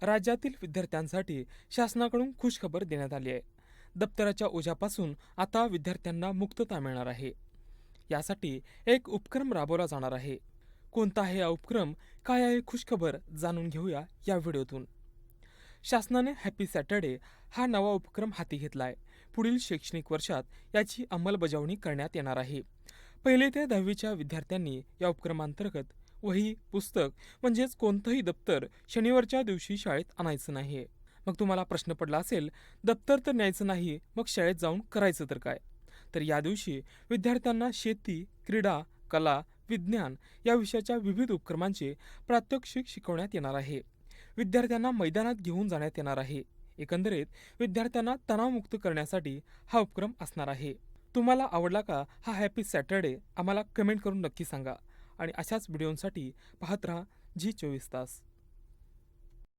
राज्यातील विद्यार्थ्यांसाठी शासनाकडून खुशखबर देण्यात आली आहे। दप्तराच्या ओझ्यापासून आता विद्यार्थ्यांना मुक्तता मिळणार आहे। यासाठी एक उपक्रम राबवला जाणार आहे। कोणता आहे हा उपक्रम, काय आहे खुशखबर, जाणून घेऊया या व्हिडिओतून। शासनाने हॅपी सॅटर्डे हा नवा उपक्रम हाती घेतला आहे। पुढील शैक्षणिक वर्षात याची अंमलबजावणी करण्यात येणार आहे। पहिले ते 10वीच्या विद्यार्थ्यांनी या उपक्रमांतर्गत वही, पुस्तक म्हणजेच कोणतंही दप्तर शनिवारच्या दिवशी शाळेत आणायचं नाही। मग तुम्हाला प्रश्न पडला असेल, दप्तर तर न्यायचं नाही, मग शाळेत जाऊन करायचं तर काय? तर या दिवशी विद्यार्थ्यांना शेती, क्रीडा, कला, विज्ञान या विषयाच्या विविध उपक्रमांचे प्रात्यक्षिक शिकवण्यात येणार आहे। विद्यार्थ्यांना मैदानात घेऊन जाण्यात येणार आहे। एकंदरीत विद्यार्थ्यांना तणावमुक्त करण्यासाठी हा उपक्रम असणार आहे। तुम्हाला आवडला का हा हॅपी सॅटर्डे? आम्हाला कमेंट करून नक्की सांगा आणि अशाच व्हिडिओंसाठी पाहत राहा झी 24 तास।